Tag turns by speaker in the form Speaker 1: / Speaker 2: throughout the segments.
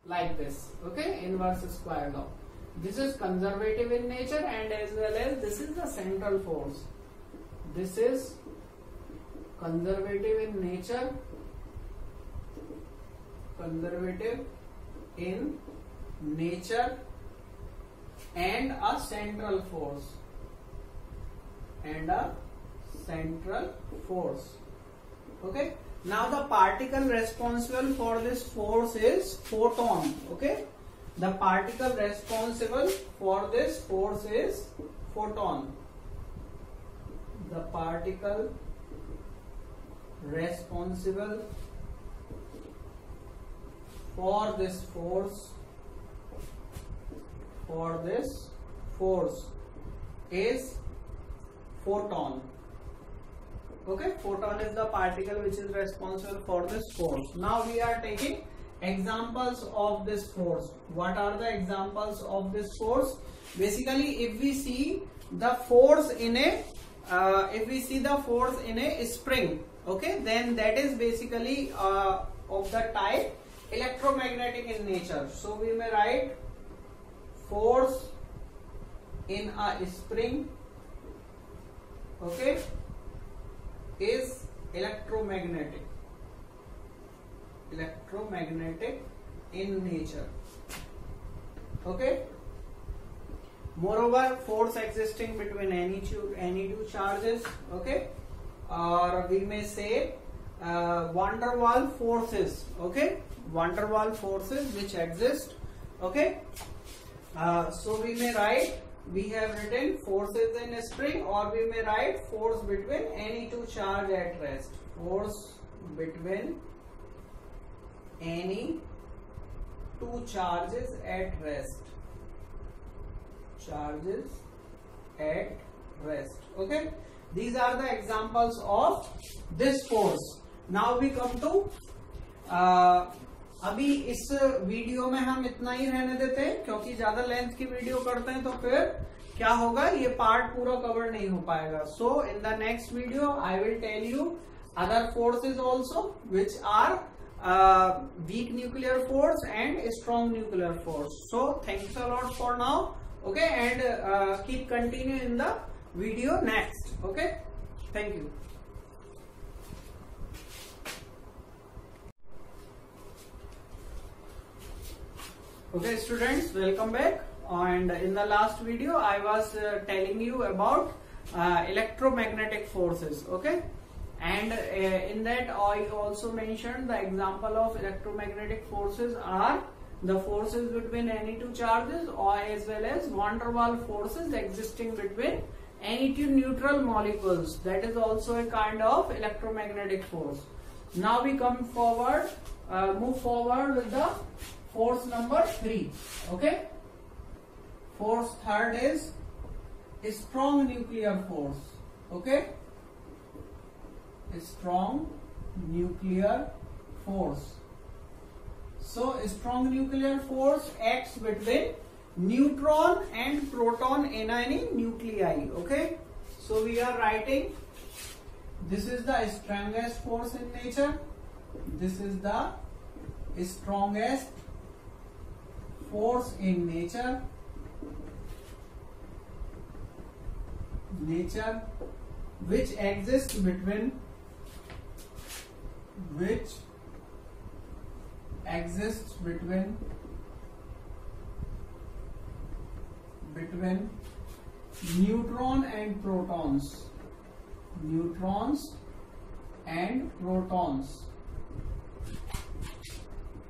Speaker 1: like this. Okay, inverse square law. This is conservative in nature, and as well as this is the central force. This is conservative in nature, conservative in nature, and a central force, Okay, now the particle responsible for this force is photon. Okay, the particle responsible for this force is photon. The particle responsible for this force is photon. Okay, photon is the particle which is responsible for this force. Now we are taking examples of this force. What are the examples of this force? Basically, if we see the force in a spring, okay, then that is basically of the type electromagnetic in nature. So we may write force in a spring, okay, is electromagnetic in nature. Okay, moreover, force existing between any two charges, okay, or we may say van der Waals forces, okay, van der Waals forces which exist. Okay, so we may write, we have written forces in a spring, or we may write force between any two charge at rest. Force between any two charges at rest. Okay, these are the examples of this force. Now we come to अभी इस video में हम इतना ही रहने देते हैं, क्योंकि ज्यादा लेंथ की वीडियो करते हैं तो फिर क्या होगा, ये पार्ट पूरा कवर नहीं हो पाएगा. So in the next video I will tell you other forces also which are weak nuclear force and strong nuclear force. So thanks a lot for now. Okay, and keep continue in the video next. Okay, thank you. Okay students, welcome back. And in the last video I was telling you about electromagnetic forces. Okay, and in that I also mentioned the example of electromagnetic forces are the forces between any two charges, or as well as van der Waals forces existing between any two neutral molecules. That is also a kind of electromagnetic force. Now we come forward, move forward with the force number 3. Okay, force third is strong nuclear force. Okay, strong nuclear force. So strong nuclear force acts between neutron and proton in any nuclei. Okay, so we are writing, this is the strongest force in nature, this is the strongest force in nature, which exists between neutron and protons,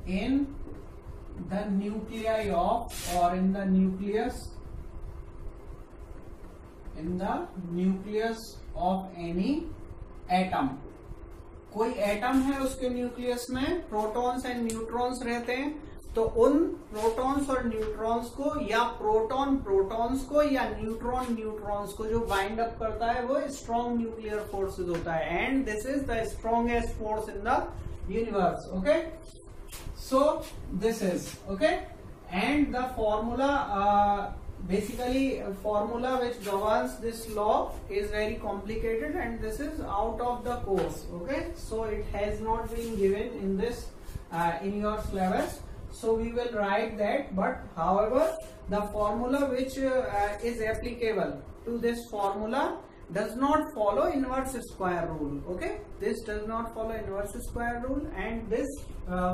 Speaker 1: in the nuclei of, or in the nucleus of any atom. कोई atom है, उसके nucleus में protons and neutrons रहते हैं, तो उन protons और neutrons को, या प्रोटॉन प्रोटॉन्स को, या न्यूट्रॉन न्यूट्रॉन्स को जो बाइंड अप करता है वो स्ट्रॉन्ग न्यूक्लियर फोर्सेस होता है. And this is the strongest force in the universe. Okay, so this is okay, and the formula basically formula which governs this law is very complicated, and this is out of the course. Okay, so it has not been given in this in your syllabus. so we will write that, but however the formula which is applicable to this formula does not follow inverse square rule. Okay, this does not follow inverse square rule, and this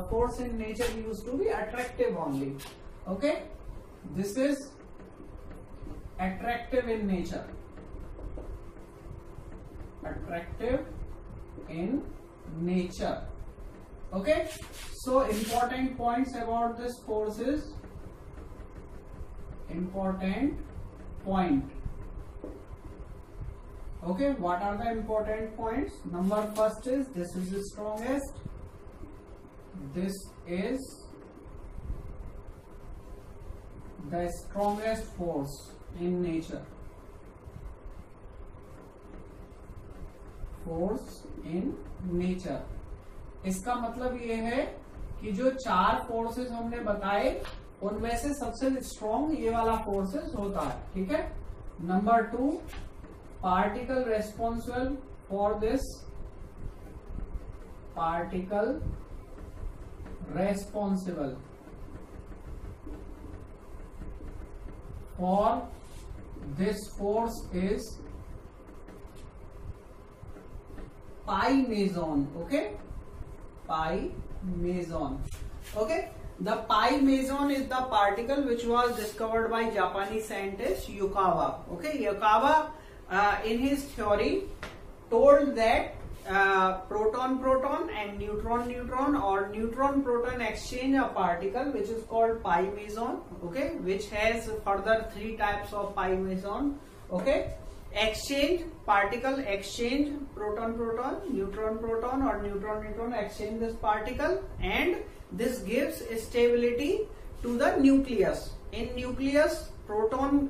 Speaker 1: force in nature used to be attractive only. Okay, this is attractive in nature, attractive in nature. Okay, so important points about this force is, important point. Okay, what are the important points? Number first is, this is the strongest, this is the strongest force in nature, force in nature. इसका मतलब ये है कि जो 4 forces हमने बताए उनमें से सबसे स्ट्रॉन्ग ये वाला फोर्सेस होता है. ठीक है. Number 2, particle responsible for this, particle responsible for this force is pi meson. Okay, pi meson. Okay, the pi meson is the particle which was discovered by Japanese scientist Yukawa. Okay, Yukawa in his theory told that proton and neutron or neutron-proton exchange a particle which is called pi meson. Okay, which has further 3 types of pi meson. Okay, exchange, particle exchange, proton-proton, neutron-proton or neutron-neutron exchange this particle, and this gives stability to the nucleus. In nucleus, proton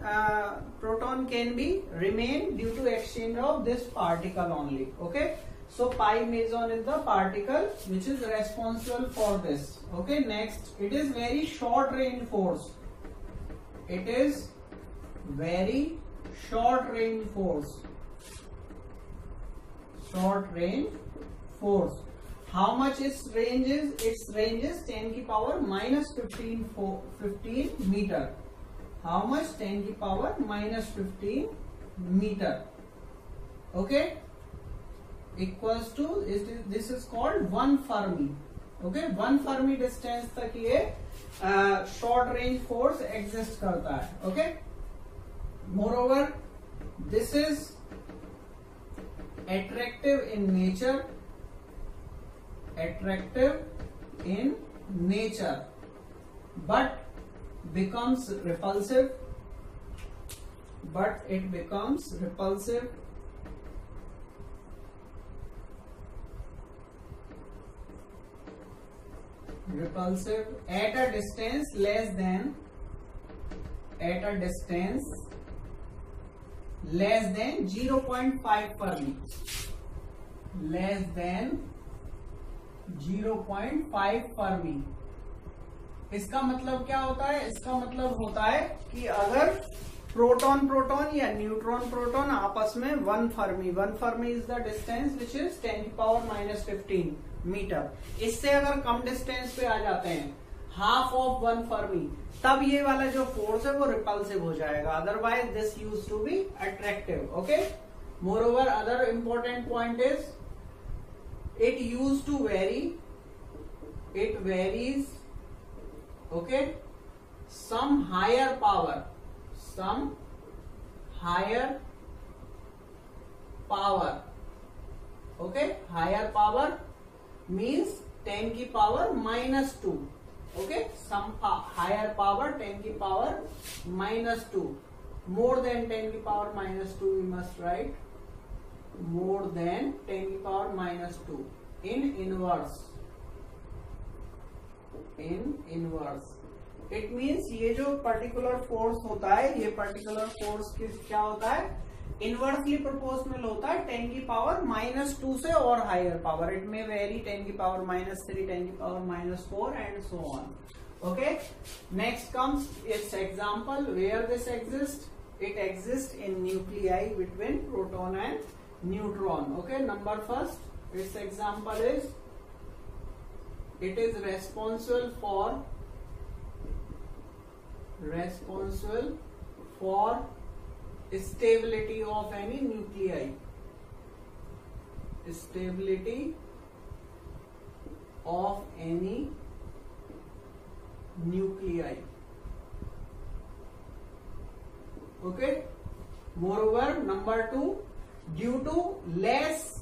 Speaker 1: can be remain due to exchange of this particle only. Okay, so pi meson is the particle which is responsible for this. Okay, next, it is very short range force. It is very short range force. Short range force. How much its range is? Its range is 10 की power minus 15 meter. How much? 10 की power minus 15 meter. Okay, equals to, this is called 1 Fermi. Okay, 1 Fermi distance तक ये short range force exist करता है. Okay, moreover, this is attractive in nature, attractive in nature, but becomes repulsive, but it becomes repulsive at a distance less than 0.5 Fermi. Less than 0.5 Fermi. इसका मतलब क्या होता है? इसका मतलब होता है कि अगर प्रोटॉन या न्यूट्रॉन आपस में 1 fermi is the distance which is 10⁻⁻15 metre. इससे अगर कम डिस्टेंस पे आ जाते हैं, हाफ ऑफ 1 फर्मी, तब ये वाला जो फोर्स है वो रिपल्सिव हो जाएगा. Otherwise this use to be attractive. Okay, moreover other important point is it used to vary, it varies. Okay, some higher power, okay, higher power means 10 की power minus 2. Okay, some higher power 10 की power minus 2. More than 10 की power minus 2 we must write. More than 10 की power minus 2 in inverse. It means ये जो particular force होता है, ये particular force क्या होता है? Inversely proportional होता है 10 की power minus 2 से और higher power. It may vary 10 की power minus 3, 10 की power minus 4 and so on. Okay, next comes its example. Where this exists? It exists in nuclei between proton and neutron. Okay, number first, its example is, it is responsible for responsible for stability of any nuclei. Stability of any nuclei. Okay. Moreover, number 2, due to less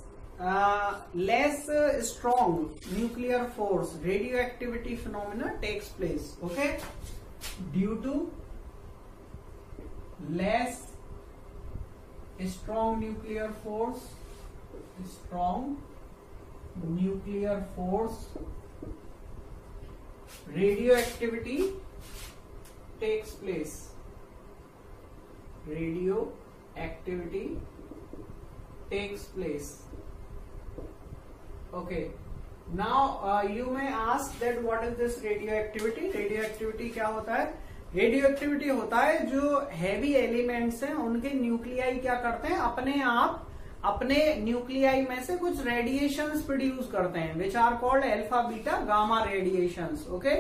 Speaker 1: strong nuclear force, radioactivity phenomena takes place. Okay. Due to less strong nuclear force, radioactivity takes place. Radioactivity takes place. Okay. Now you may ask that what is this radioactivity? Radioactivity क्या होता है? Radioactivity होता है जो heavy elements हैं उनके nuclei क्या करते हैं, अपने आप अपने न्यूक्लियाई में से कुछ रेडिएशंस प्रोड्यूस करते हैं, which are called alpha beta gamma radiations. Okay.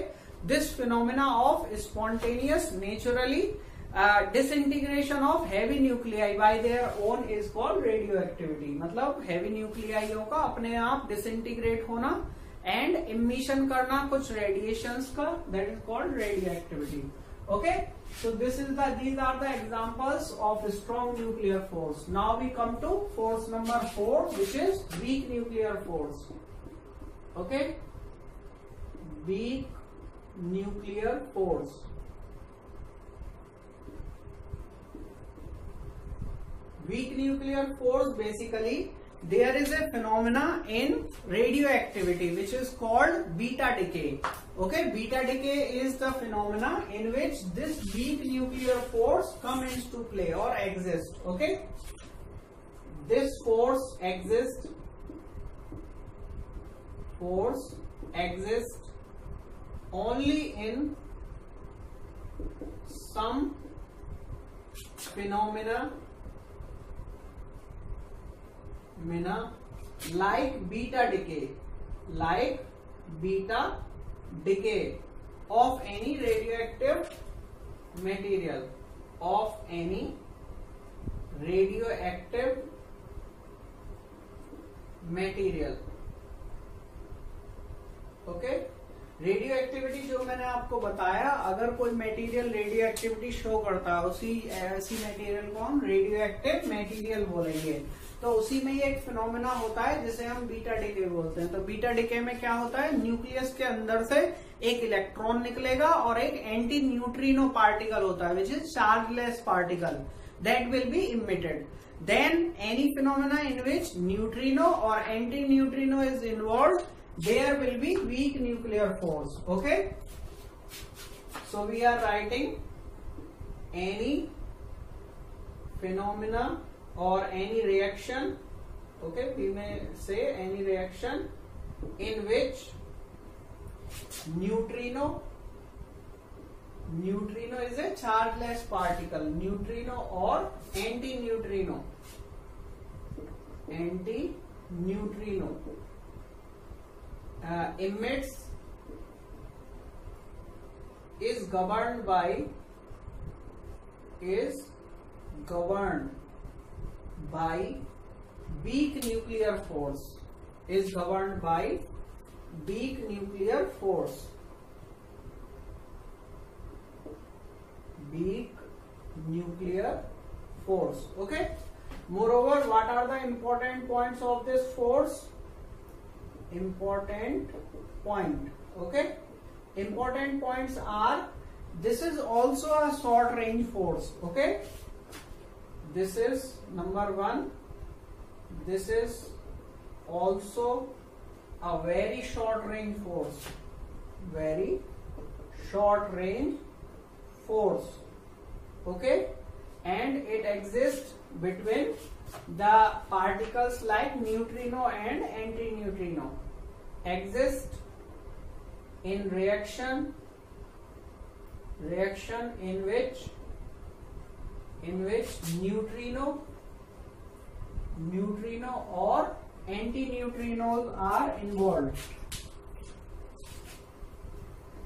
Speaker 1: This phenomena of spontaneous naturally disintegration of heavy nuclei by their own is called radioactivity. मतलब हैवी न्यूक्लियाइयों का अपने आप डिसइंटीग्रेट होना एंड इमिशन करना कुछ रेडिएशंस का, that is called radioactivity. Okay, so these are the examples of strong nuclear force. Now we come to force number 4, which is weak nuclear force. Okay, weak nuclear force. Weak nuclear force, basically there is a phenomena in radioactivity which is called beta decay. Okay, beta decay is the phenomena in which this weak nuclear force comes into play or exists. Okay, this force exists only in some phenomena like beta decay of any radioactive material, okay. Radioactivity जो मैंने आपको बताया, अगर कोई material radioactivity show करता है ऐसी material को हम रेडियोएक्टिव मटेरियल बोलेंगे. तो उसी में एक फिनोमेना होता है जिसे हम बीटा डिके बोलते हैं. तो बीटा डिके में क्या होता है, न्यूक्लियस के अंदर से एक इलेक्ट्रॉन निकलेगा और एक एंटी न्यूट्रिनो पार्टिकल होता है which is chargeless particle, that will be emitted. Then any phenomena in which neutrino or anti-neutrino is involved, there will be weak nuclear force. Okay. So we are writing any phenomena or any reaction. Okay, we may say any reaction in which neutrino is a chargeless particle, neutrino or anti-neutrino emits is governed by weak nuclear force, is governed by weak nuclear force. Weak nuclear force. Okay. Moreover, what are the important points of this force? Important point. Okay. Important points are, this is also a short range force. Okay. This is number 1. This is also a very short range force. Very short range force. Okay. And it exists between the particles like neutrino and antineutrino. Exist in reaction in which neutrino or antineutrinos are involved.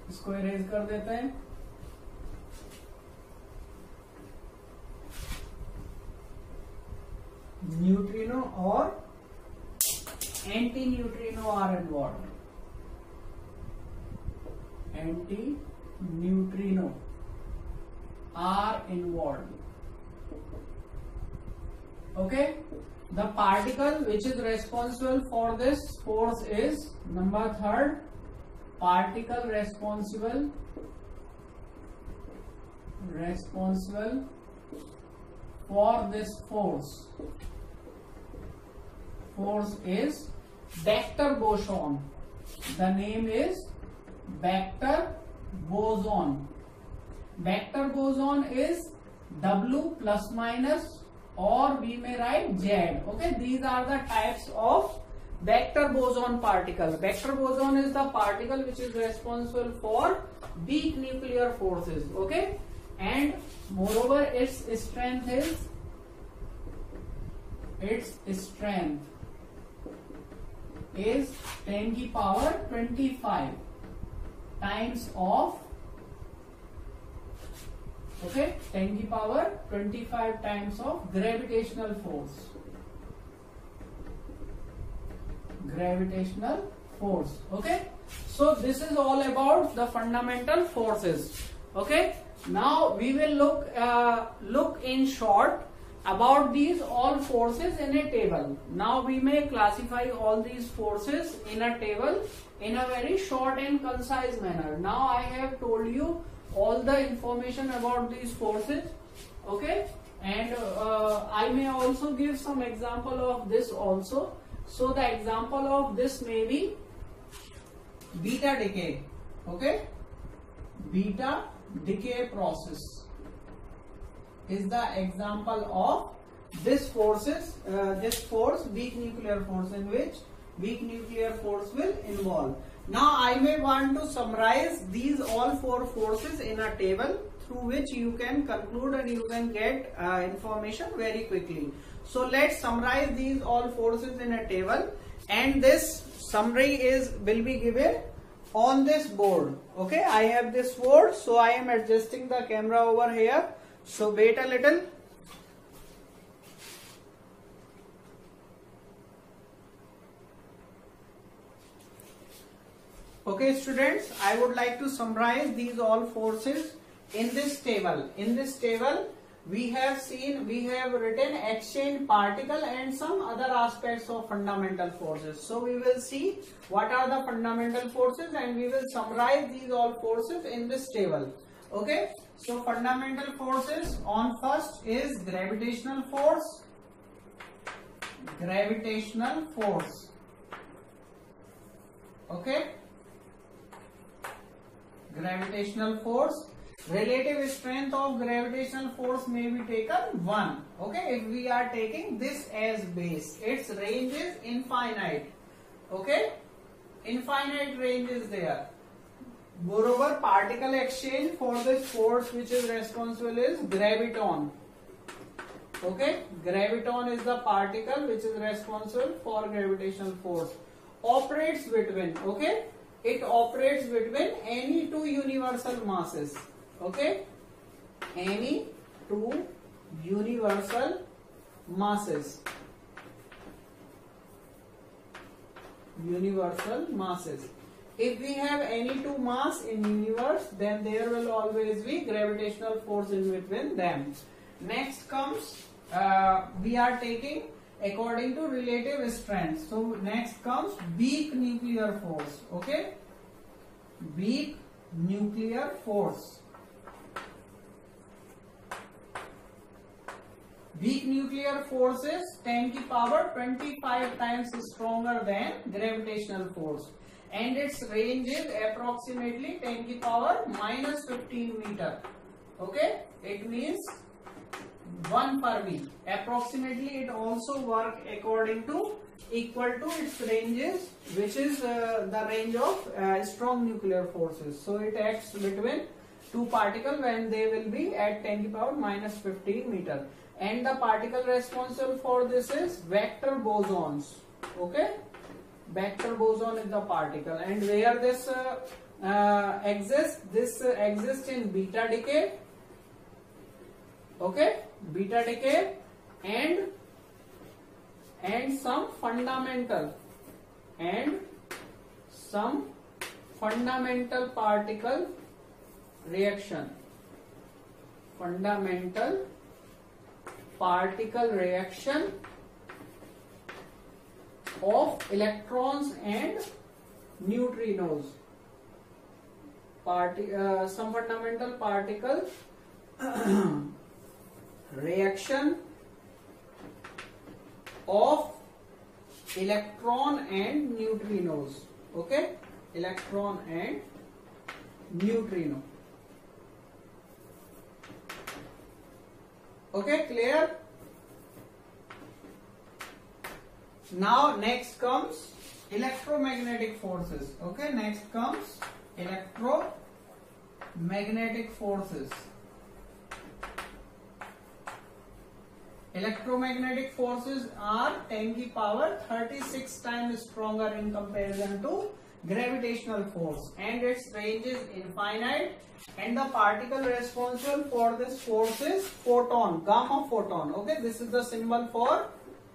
Speaker 1: इसको erase कर देते हैं. neutrino or anti-neutrino are involved. Anti-neutrino are involved. Okay, the particle which is responsible for this force is number third, particle responsible for this force is Vector boson. The name is Vector boson. Vector boson is W plus minus, or we may write Z. Okay, these are the types of vector boson particle. Vector boson is the particle which is responsible for weak nuclear forces. Okay, and moreover its strength is 10 की power 25 times of 10 की power 25 times of gravitational force. Okay, so this is all about the fundamental forces. Okay, now we will look in short about these all forces in a table. Now we may classify all these forces in a table in a very short and concise manner. Now I have told you all the information about these forces. Okay, and I may also give some example of this also. So the example of this may be beta decay. Okay, beta decay process is the example of this forces, this force, weak nuclear force, in which weak nuclear force will involve. Now I may want to summarize these all four forces in a table through which you can conclude and you can get information very quickly. So let's summarize these all forces in a table, and this summary will be given on this board. Okay, I have this board, so I am adjusting the camera over here. So wait a little. Okay students, I would like to summarize these all forces in this table. In this table we have written exchange, particle and some other aspects of fundamental forces. So we will see what are the fundamental forces and we will summarize these all forces in this table. Okay, so fundamental forces, on first is gravitational force. Okay, gravitational force. Relative strength of gravitational force may be taken 1. Okay, if we are taking this as base, its range is infinite. Okay, infinite range is there. Moreover, particle exchange for this force which is responsible is graviton. Okay, graviton is the particle which is responsible for gravitational force. Operates between, okay, it operates between any two universal masses. Okay, any two universal masses. If we have any two mass in universe, then there will always be gravitational force in between them. Next comes, we are taking according to relative strength. So next comes weak nuclear force. Okay, weak nuclear force. Weak nuclear force is 10 की power 25 times stronger than gravitational force, and its range is approximately 10 की power minus 15 meter. Okay, it means 1 per V. Approximately it also work according to equal to its ranges, which is the range of strong nuclear forces. So it acts between two particles when they will be at 10 to the power minus 15 meter. And the particle responsible for this is vector bosons. Okay, vector boson is the particle, and where this exists, this exists in beta decay. Okay, beta decay, and and some fundamental particle reaction. Fundamental particle reaction of electrons and neutrinos. Some fundamental particle reaction of electron and neutrinos. Okay, electron and neutrino. Okay, clear? Now next comes electromagnetic forces. Okay, next comes electromagnetic forces. Electromagnetic forces are 10 की power 36 times stronger in comparison to gravitational force, and its range is infinite, and the particle responsible for this force is photon, gamma photon. Okay, this is the symbol for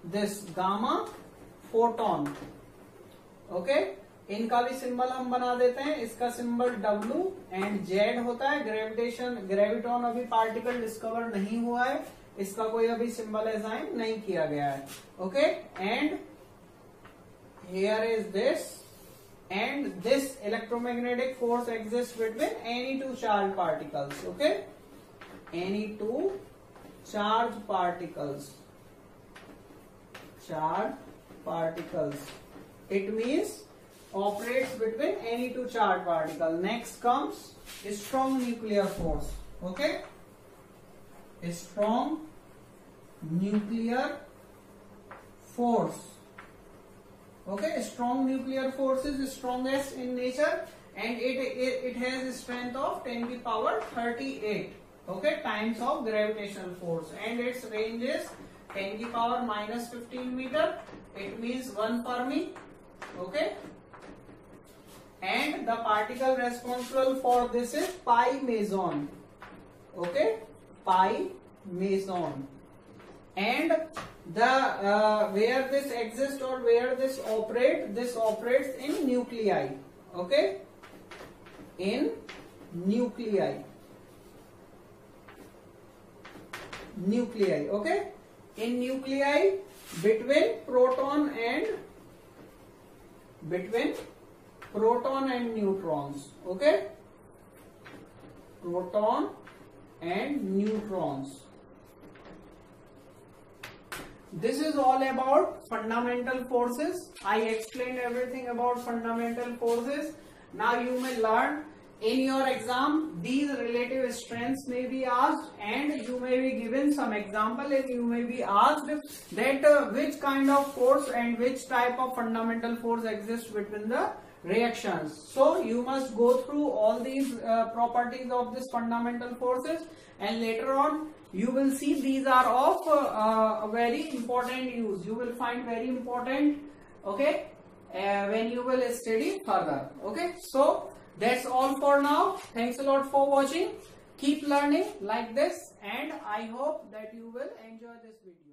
Speaker 1: this, gamma photon. Okay, इनका भी symbol हम बना देते हैं. इसका symbol W and Z होता है. Graviton अभी पार्टिकल डिस्कवर नहीं हुआ है, इसका कोई अभी सिंबल असाइन नहीं किया गया है. Okay, and here is this, and this electromagnetic force exists between any two charged particles. Okay, any two charged particles. It means operates between any two charged particles. Next comes strong nuclear force. Okay, strong nuclear force. Okay, strong nuclear force is strongest in nature, and it has a strength of 10 की power 38. Okay, times of gravitational force, and its range is 10 की power -15 meter. It means 1 Fermi. Okay, and the particle responsible for this is pi meson. Okay, pi meson, and the where this exists or where this operates in nuclei. Okay, in nuclei. Okay, in nuclei between proton and neutrons. Okay, proton and neutrons. This is all about fundamental forces. I explained everything about fundamental forces. Now you may learn in your exam these relative strengths may be asked, and you may be given some example, and you may be asked that which kind of force and which type of fundamental force exists between the reactions. So you must go through all these properties of these fundamental forces, and later on you will see these are of very important use. You will find very important, okay, when you will study further. Okay, so that's all for now. Thanks a lot for watching. Keep learning like this, and I hope that you will enjoy this video.